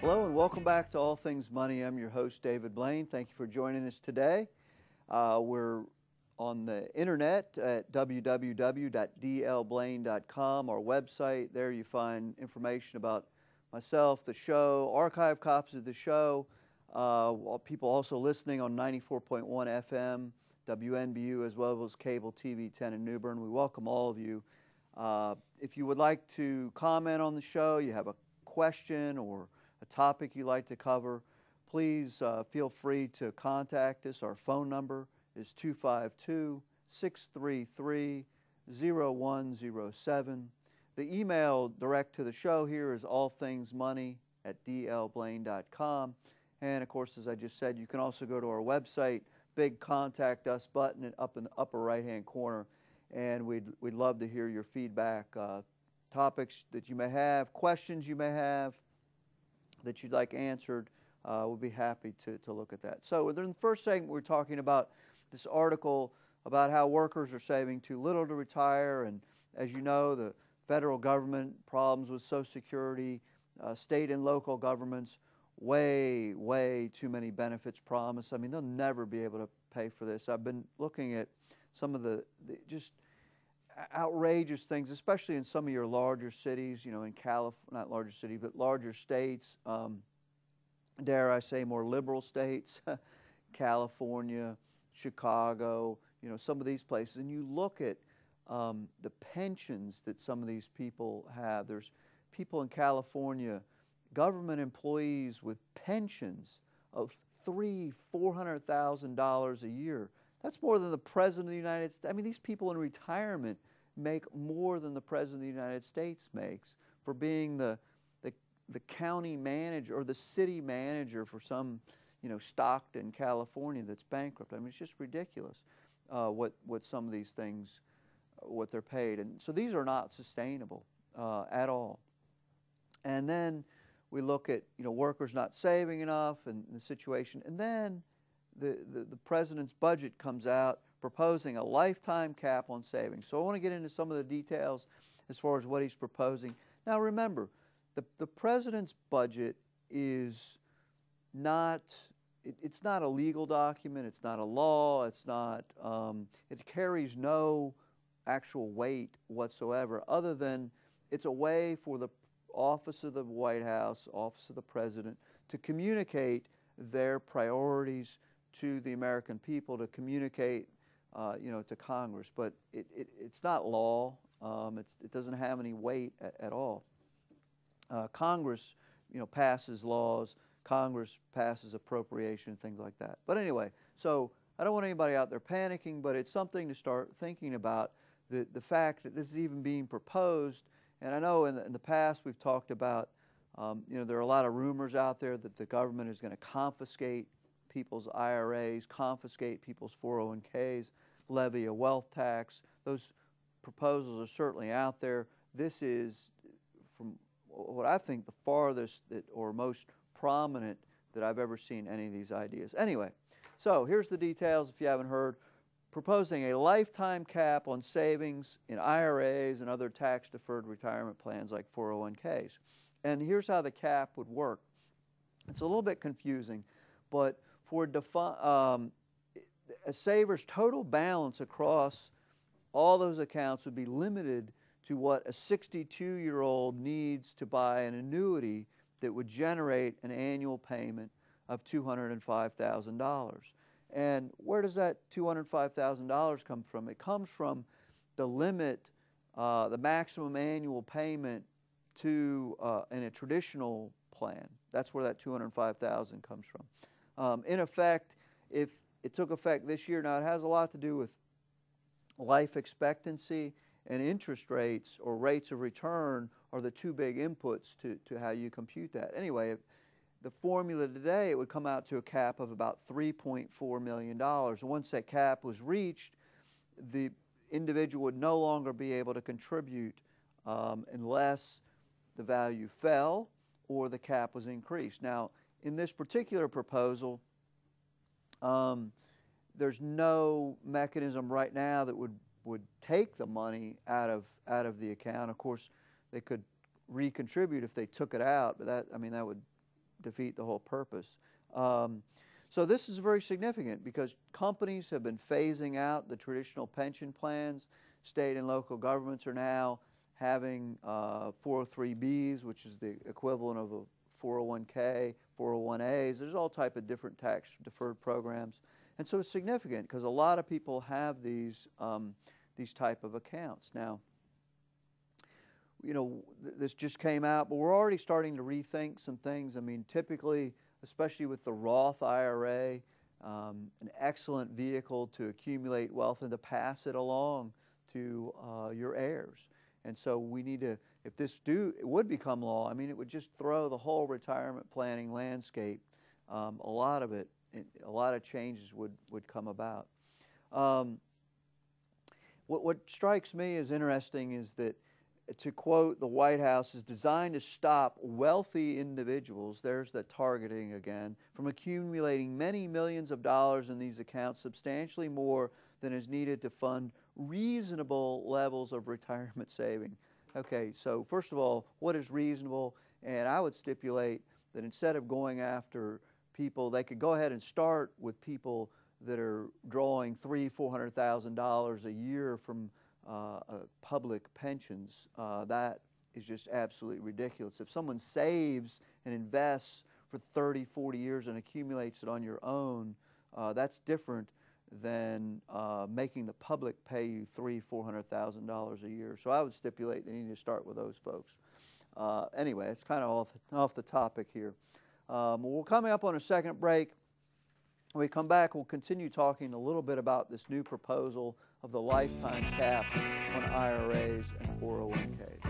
Hello and welcome back to All Things Money. I'm your host, David Blaine. Thank you for joining us today. We're on the internet at www.dlblaine.com, our website. There you find information about myself, the show, archive copies of the show, people also listening on 94.1 FM, WNBU, as well as cable TV 10 in New Bern. We welcome all of you. If you would like to comment on the show, you have a question or a topic you'd like to cover, please feel free to contact us. Our phone number is 252-633-0107. The email direct to the show here is allthingsmoney@dlblaine.com. And of course, as I just said, you can also go to our website, big Contact Us button up in the upper right-hand corner, and we'd love to hear your feedback, topics that you may have, questions you may have that you'd like answered. We'll be happy to look at that. So in the first segment, we're talking about this article about how workers are saving too little to retire. And as you know, the federal government, problems with Social Security, state and local governments, way too many benefits promised. I mean, they'll never be able to pay for this. I've been looking at some of the just outrageous things, especially in some of your larger cities, you know, in not larger cities, but larger states, dare I say more liberal states, California, Chicago, you know, some of these places. And you look at the pensions that some of these people have. There's people in California, government employees with pensions of $400,000 a year. That's more than the President of the United States. I mean, these people in retirement make more than the President of the United States makes for being the county manager or the city manager for some, you know, Stockton, California that's bankrupt. I mean, it's just ridiculous what some of these things, what they're paid. And so these are not sustainable at all. And then we look at, you know, workers not saving enough and the situation. And then the president's budget comes out proposing a lifetime cap on savings. So I want to get into some of the details as far as what he's proposing. Now remember, the president's budget is not, it's not a legal document, it's not a law, it's not, it carries no actual weight whatsoever, other than it's a way for the office of the White House, office of the president, to communicate their priorities to the American people, to communicate, you know, to Congress. But it's not law. It doesn't have any weight at all. Congress, you know, passes laws. Congress passes appropriation, things like that. But anyway, so I don't want anybody out there panicking, but it's something to start thinking about, the fact that this is even being proposed. And I know in the past we've talked about, you know, there are a lot of rumors out there that the government is going to confiscate people's IRAs, confiscate people's 401ks, levy a wealth tax. Those proposals are certainly out there. This is, from what I think, the farthest or most prominent that I've ever seen any of these ideas. Anyway, so here's the details if you haven't heard. Proposing a lifetime cap on savings in IRAs and other tax-deferred retirement plans like 401ks. And here's how the cap would work. It's a little bit confusing, but for a saver's total balance across all those accounts would be limited to what a 62-year-old needs to buy an annuity that would generate an annual payment of $205,000. And where does that $205,000 come from? It comes from the limit, the maximum annual payment to in a traditional plan. That's where that $205,000 comes from. In effect, if it took effect this year, now it has a lot to do with life expectancy and interest rates or rates of return are the two big inputs to how you compute that. Anyway, the formula today, it would come out to a cap of about $3.4 million. Once that cap was reached, the individual would no longer be able to contribute unless the value fell or the cap was increased. Now, in this particular proposal, there's no mechanism right now that would take the money out of the account. Of course, they could recontribute if they took it out, but that would defeat the whole purpose. So this is very significant because companies have been phasing out the traditional pension plans. State and local governments are now having 403Bs, which is the equivalent of a 401k, 401As. There's all type of different tax deferred programs. And so it's significant because a lot of people have these type of accounts. Now, you know, this just came out, but we're already starting to rethink some things. I mean, typically, especially with the Roth IRA, an excellent vehicle to accumulate wealth and to pass it along to your heirs. And so we need to, if this it would become law, I mean, it would just throw the whole retirement planning landscape, a lot of it, a lot of changes would come about. What strikes me as interesting is that, to quote the White House, is designed to stop wealthy individuals, there's the targeting again, from accumulating many millions of dollars in these accounts, substantially more than is needed to fund reasonable levels of retirement saving. Okay, so first of all, what is reasonable? And I would stipulate that instead of going after people, they could go ahead and start with people that are drawing $300,000-$400,000 a year from public pensions. That is just absolutely ridiculous. If someone saves and invests for 30, 40 years and accumulates it on your own, that's different than making the public pay you $300,000-$400,000 a year. So I would stipulate they need to start with those folks. Anyway, it's kind of off the topic here. We're coming up on a second break. When we come back, we'll continue talking a little bit about this new proposal of the lifetime cap on IRAs and 401ks.